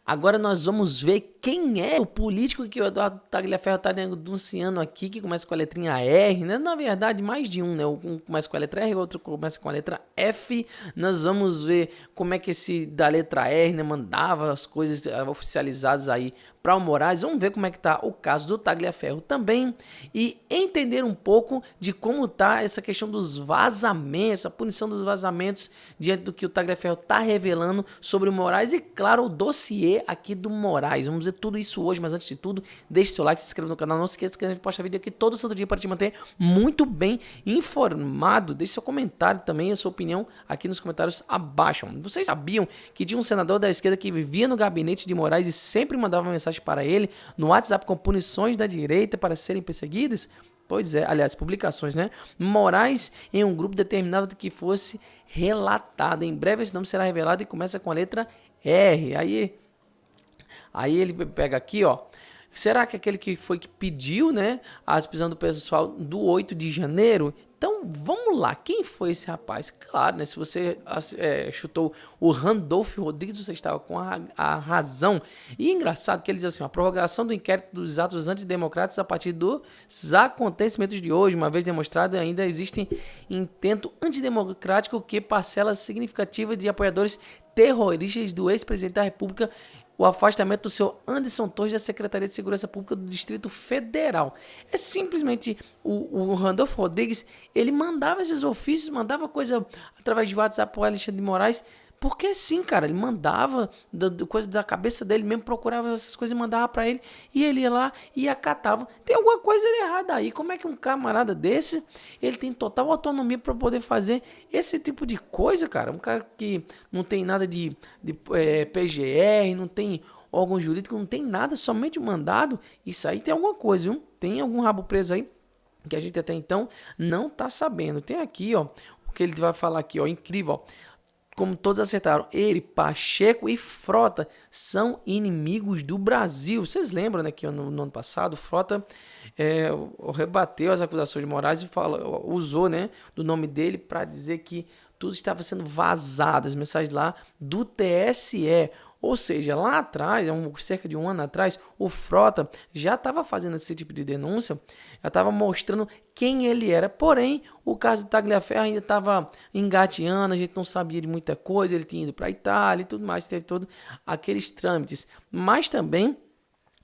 Agora nós vamos ver quem é o político que o Eduardo Tagliaferro está denunciando aqui, que começa com a letrinha R, né? Na verdade, mais de um, né? Um começa com a letra R, o outro começa com a letra F. Nós vamos ver como é que esse da letra R, né, mandava as coisas oficializadas aí para o Moraes. Vamos ver como é que tá o caso do Tagliaferro também e entender um pouco de como tá essa questão dos vazamentos, a punição dos vazamentos diante do que o Tagliaferro tá revelando sobre o Moraes e, claro, o dossiê aqui do Moraes. Vamos ver tudo isso hoje, mas antes de tudo, deixe seu like, se inscreva no canal, não se esqueça que a gente posta vídeo aqui todo santo dia para te manter muito bem informado. Deixe seu comentário também, a sua opinião aqui nos comentários abaixo. Vocês sabiam que tinha um senador da esquerda que vivia no gabinete de Moraes e sempre mandava mensagem para ele no WhatsApp com punições da direita para serem perseguidas? Pois é, aliás, publicações, né? Moraes em um grupo determinado que fosse relatado. Em breve esse nome será revelado e começa com a letra R. Aí ele pega aqui, ó. Será que aquele que foi que pediu, né, a prisão do pessoal do 8 de janeiro? Então, vamos lá. Quem foi esse rapaz? Claro, né, se você chutou o Randolfo Rodrigues, você estava com a razão. E é engraçado que ele diz assim, a prorrogação do inquérito dos atos antidemocráticos a partir dos acontecimentos de hoje, uma vez demonstrado, ainda existe intento antidemocrático que parcela significativa de apoiadores terroristas do ex-presidente da República, o afastamento do seu Anderson Torres da Secretaria de Segurança Pública do Distrito Federal. É simplesmente o Randolfo Rodrigues, ele mandava esses ofícios, mandava coisa através de WhatsApp para o Alexandre de Moraes, porque sim, cara, ele mandava coisa da cabeça dele mesmo, procurava essas coisas e mandava para ele, e ele ia lá e acatava. Tem alguma coisa errada aí. Como é que um camarada desse, ele tem total autonomia para poder fazer esse tipo de coisa, cara? Um cara que não tem nada de PGR, não tem órgão jurídico, não tem nada, somente um mandado. Isso aí tem alguma coisa, viu? Tem algum rabo preso aí que a gente até então não tá sabendo. Tem aqui, ó, o que ele vai falar aqui, ó, incrível, ó. Como todos acertaram, ele, Pacheco e Frota são inimigos do Brasil. Vocês lembram, né, que no ano passado, Frota rebateu as acusações de Moraes e usou, né, do nome dele para dizer que tudo estava sendo vazado, as mensagens lá do TSE. Ou seja, lá atrás, cerca de um ano atrás, o Frota já estava fazendo esse tipo de denúncia, já estava mostrando quem ele era. Porém, o caso do Tagliaferro ainda estava engateando, a gente não sabia de muita coisa, ele tinha ido para a Itália e tudo mais, teve todos aqueles trâmites. Mas também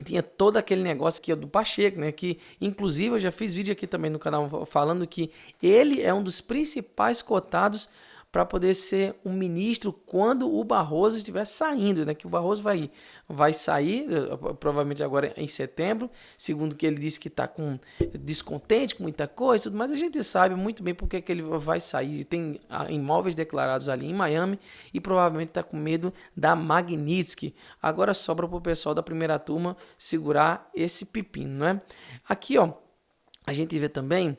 tinha todo aquele negócio aqui do Pacheco, né? Que inclusive eu já fiz vídeo aqui também no canal falando que ele é um dos principais cotados para poder ser um ministro quando o Barroso estiver saindo, né? Que o Barroso vai sair, provavelmente agora em setembro, segundo que ele disse que está descontente com muita coisa, mas a gente sabe muito bem porque que ele vai sair. Tem imóveis declarados ali em Miami e provavelmente está com medo da Magnitsky. Agora sobra para o pessoal da primeira turma segurar esse pepino, né? Aqui, ó, a gente vê também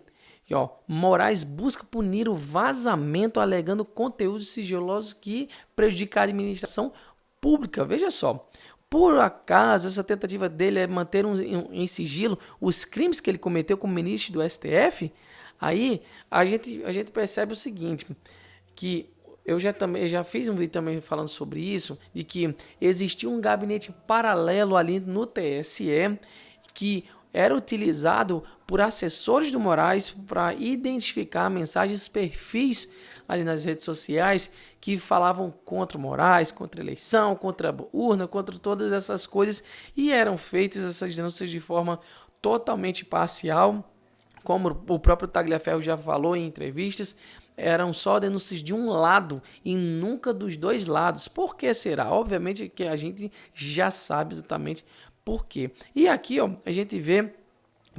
que, ó, Moraes busca punir o vazamento alegando conteúdos sigilosos que prejudicam a administração pública. Veja só, por acaso essa tentativa dele é manter em sigilo os crimes que ele cometeu como ministro do STF? Aí a gente percebe o seguinte, que eu já fiz um vídeo também falando sobre isso, de que existia um gabinete paralelo ali no TSE que era utilizado por assessores do Moraes para identificar mensagens, perfis ali nas redes sociais que falavam contra o Moraes, contra a eleição, contra a urna, contra todas essas coisas, e eram feitas essas denúncias de forma totalmente parcial, como o próprio Tagliaferro já falou em entrevistas, eram só denúncias de um lado e nunca dos dois lados. Por que será? Obviamente que a gente já sabe exatamente por quê. E aqui, ó, a gente vê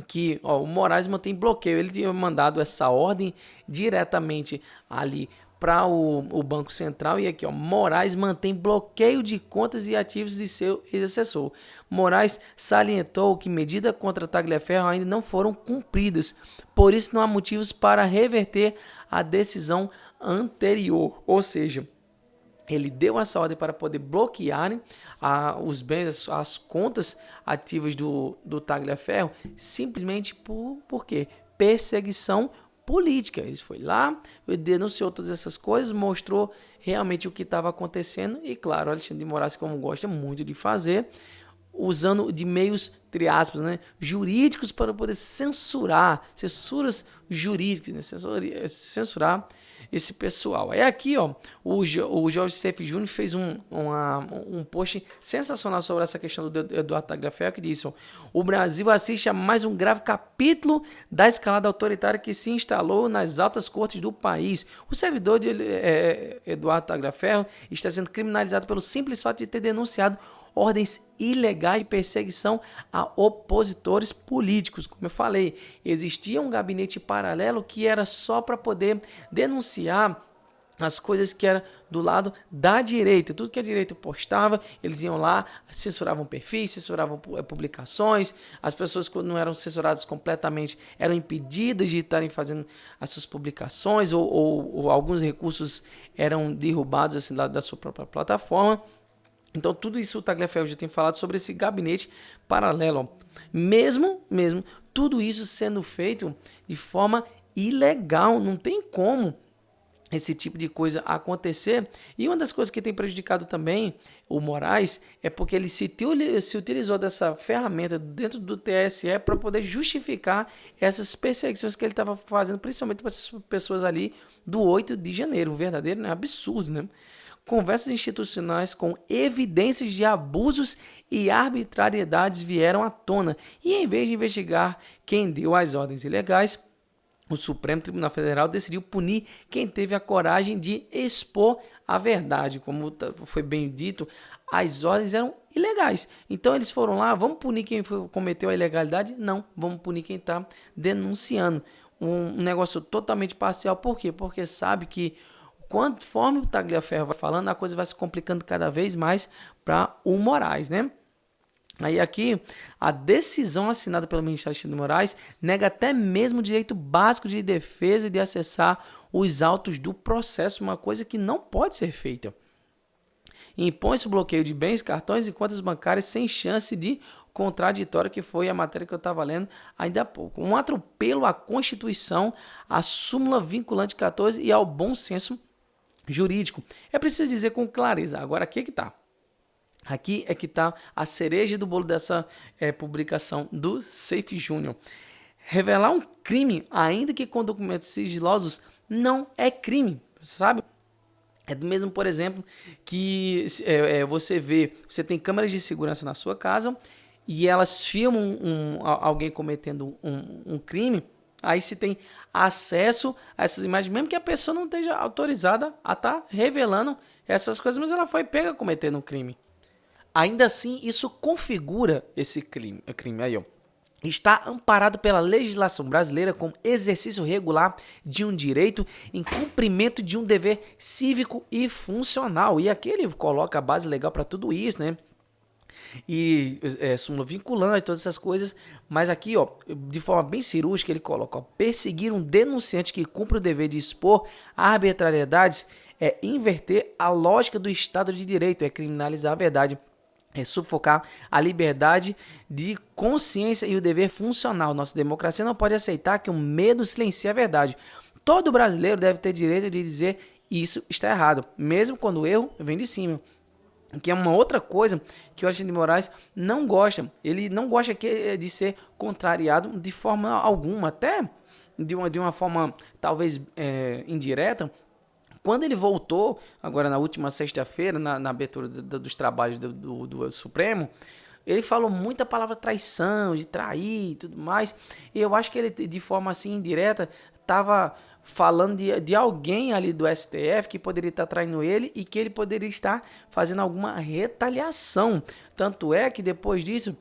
que, ó, o Moraes mantém bloqueio. Ele tinha mandado essa ordem diretamente ali para o Banco Central. E aqui, ó, Moraes mantém bloqueio de contas e ativos de seu ex-assessor. Moraes salientou que medidas contra Tagliaferro ainda não foram cumpridas. Por isso, não há motivos para reverter a decisão anterior. Ou seja, ele deu essa ordem para poder bloquearem os bens, as contas ativas do Tagliaferro, simplesmente por quê? Perseguição política. Ele foi lá, denunciou todas essas coisas, mostrou realmente o que estava acontecendo e, claro, Alexandre de Moraes, como gosta muito de fazer, usando de meios, entre aspas, né, jurídicos para poder censuras jurídicas, né, censurar esse pessoal. Aí aqui, ó, o Jorge Sef Júnior fez um post sensacional sobre essa questão do Eduardo Tagliaferro, que disse: ó, o Brasil assiste a mais um grave capítulo da escalada autoritária que se instalou nas altas cortes do país. O servidor de Eduardo Tagliaferro está sendo criminalizado pelo simples fato de ter denunciado ordens ilegais de perseguição a opositores políticos. Como eu falei, existia um gabinete paralelo que era só para poder denunciar as coisas que eram do lado da direita. Tudo que a direita postava, eles iam lá, censuravam perfis, censuravam publicações. As pessoas, quando não eram censuradas completamente, eram impedidas de estarem fazendo as suas publicações, ou alguns recursos eram derrubados assim, da sua própria plataforma. Então, tudo isso o Tagliaferro já tem falado sobre esse gabinete paralelo. Mesmo, tudo isso sendo feito de forma ilegal. Não tem como esse tipo de coisa acontecer. E uma das coisas que tem prejudicado também o Moraes é porque ele se utilizou dessa ferramenta dentro do TSE para poder justificar essas perseguições que ele estava fazendo, principalmente para essas pessoas ali do 8 de janeiro. Um verdadeiro, né? Absurdo, né? Conversas institucionais com evidências de abusos e arbitrariedades vieram à tona. E em vez de investigar quem deu as ordens ilegais, o Supremo Tribunal Federal decidiu punir quem teve a coragem de expor a verdade. Como foi bem dito, as ordens eram ilegais. Então eles foram lá, vamos punir quem cometeu a ilegalidade? Não, vamos punir quem está denunciando. Um negócio totalmente parcial. Por quê? Porque sabe que conforme o Tagliaferro vai falando, a coisa vai se complicando cada vez mais para o Moraes, né? Aí aqui, a decisão assinada pelo ministro Alexandre de Moraes nega até mesmo o direito básico de defesa e de acessar os autos do processo, uma coisa que não pode ser feita. Impõe-se o bloqueio de bens, cartões e contas bancárias sem chance de contraditório, que foi a matéria que eu estava lendo ainda há pouco. Um atropelo à Constituição, à súmula vinculante 14 e ao bom senso jurídico. É preciso dizer com clareza. Agora, aqui é que está. Aqui é que está a cereja do bolo dessa publicação do Sef Júnior. Revelar um crime, ainda que com documentos sigilosos, não é crime, sabe? É do mesmo, por exemplo, que você tem câmeras de segurança na sua casa e elas filmam alguém cometendo um crime. Aí se tem acesso a essas imagens, mesmo que a pessoa não esteja autorizada a estar revelando essas coisas, mas ela foi pega cometendo um crime. Ainda assim, isso configura esse crime. Aí, ó. Está amparado pela legislação brasileira como exercício regular de um direito em cumprimento de um dever cívico e funcional. E aqui ele coloca a base legal para tudo isso, né? E súmula vinculante, todas essas coisas, mas aqui, ó, de forma bem cirúrgica, ele coloca: ó, perseguir um denunciante que cumpre o dever de expor arbitrariedades é inverter a lógica do Estado de Direito, é criminalizar a verdade, é sufocar a liberdade de consciência e o dever funcional. Nossa democracia não pode aceitar que o medo silencie a verdade. Todo brasileiro deve ter direito de dizer isso está errado, mesmo quando o erro vem de cima. Que é uma outra coisa que o Alexandre de Moraes não gosta. Ele não gosta de ser contrariado de forma alguma, até de uma forma talvez indireta. Quando ele voltou, agora na última sexta-feira, na abertura dos trabalhos do Supremo, ele falou muita palavra traição, de trair e tudo mais. E eu acho que ele, de forma assim indireta, estava falando de alguém ali do STF que poderia estar traindo ele e que ele poderia estar fazendo alguma retaliação. Tanto é que depois disso,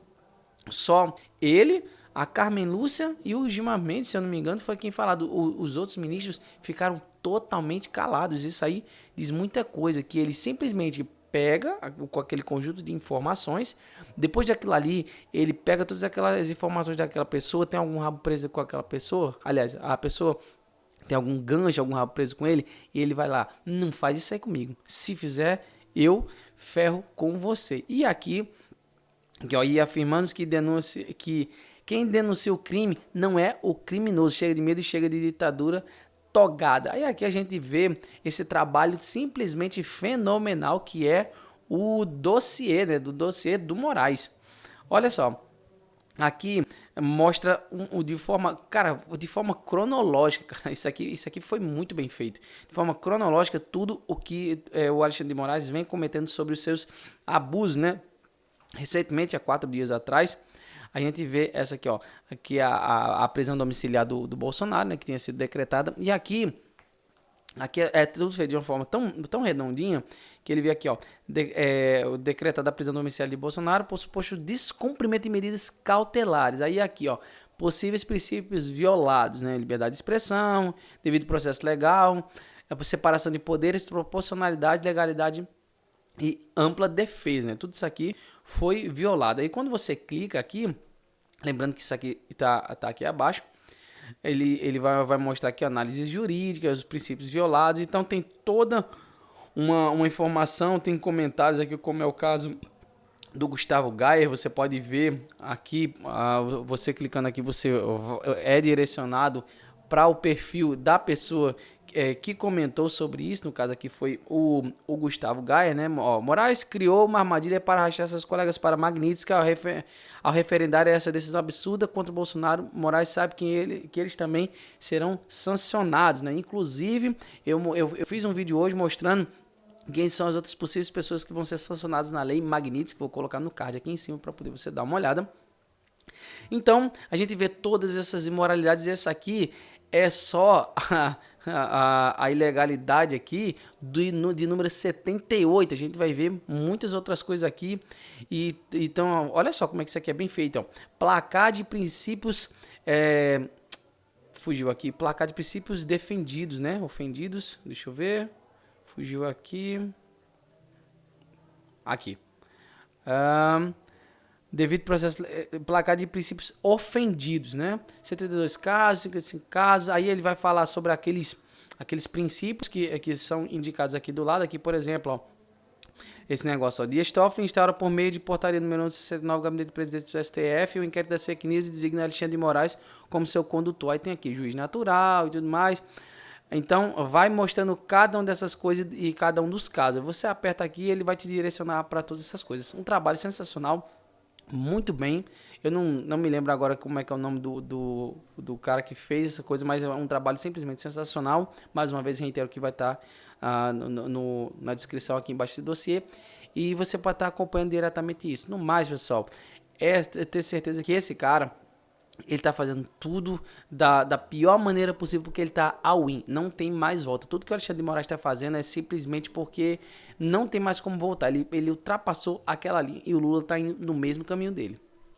só ele, a Carmen Lúcia e o Gilmar Mendes, se eu não me engano, foi quem falou. Os outros ministros ficaram totalmente calados. Isso aí diz muita coisa, que ele simplesmente pega com aquele conjunto de informações, depois daquilo ali, ele pega todas aquelas informações daquela pessoa, tem algum rabo preso com aquela pessoa, aliás, a pessoa tem algum gancho, algum rabo preso com ele, e ele vai lá, não faz isso aí comigo, se fizer, eu ferro com você. E aqui, ó, e afirmando que Quem denuncia o crime não é o criminoso. Chega de medo e chega de ditadura togada. Aí aqui a gente vê esse trabalho simplesmente fenomenal que é o dossiê, né, do dossiê do Moraes. Olha só, aqui mostra de forma, cara, de forma cronológica, cara, isso aqui foi muito bem feito. De forma cronológica, tudo o que o Alexandre de Moraes vem cometendo sobre os seus abusos, né? Recentemente, há 4 dias atrás, a gente vê essa aqui, ó, aqui a prisão domiciliar do Bolsonaro, né, que tinha sido decretada, e aqui tudo feito de uma forma tão redondinha que ele vê aqui, ó, o decreto da prisão domiciliar de Bolsonaro por suposto descumprimento de medidas cautelares. Aí aqui, ó, possíveis princípios violados, né, liberdade de expressão, devido processo legal, separação de poderes, proporcionalidade, legalidade e ampla defesa, né? Tudo isso aqui foi violado. Aí quando você clica aqui, lembrando que isso aqui tá aqui abaixo, ele vai mostrar aqui análises jurídicas, os princípios violados. Então tem toda uma informação, tem comentários aqui, como é o caso do Gustavo Gayer. Você pode ver aqui, você clicando aqui, você é direcionado para o perfil da pessoa que comentou sobre isso. No caso aqui foi o Gustavo Gayer, né? Ó, Moraes criou uma armadilha para arrastar seus colegas para Magnitsky ao referendar essa decisão absurda contra o Bolsonaro. Moraes sabe que eles também serão sancionados, né? Inclusive, eu fiz um vídeo hoje mostrando quem são as outras possíveis pessoas que vão ser sancionadas na lei Magnitsky. Vou colocar no card aqui em cima para poder você dar uma olhada. Então, a gente vê todas essas imoralidades, e essa aqui é só a ilegalidade aqui de número 78. A gente vai ver muitas outras coisas aqui. Então, olha só como é que isso aqui é bem feito. Ó. Placar de princípios... fugiu aqui. Placar de princípios defendidos, né? Ofendidos. Deixa eu ver. Fugiu aqui. Aqui. Devido processo, placar de princípios ofendidos, né? 72 casos, 55 casos. Aí ele vai falar sobre aqueles princípios que são indicados aqui do lado. Aqui, por exemplo, ó, esse negócio, ó, Dias Toffoli instaura por meio de portaria número 69 do Gabinete do Presidente do STF o inquérito das fake news e designa Alexandre de Moraes como seu condutor. Aí tem aqui juiz natural e tudo mais. Então, vai mostrando cada uma dessas coisas e cada um dos casos. Você aperta aqui e ele vai te direcionar para todas essas coisas. Um trabalho sensacional, muito bem. Eu não me lembro agora como é que é o nome do cara que fez essa coisa, mas é um trabalho simplesmente sensacional. Mais uma vez, reitero que vai estar na descrição aqui embaixo desse dossiê. E você pode estar acompanhando diretamente isso. No mais, pessoal, é ter certeza que esse cara... ele tá fazendo tudo da pior maneira possível, porque ele tá all in, não tem mais volta. Tudo que o Alexandre de Moraes tá fazendo é simplesmente porque não tem mais como voltar. Ele ultrapassou aquela linha e o Lula tá indo no mesmo caminho dele.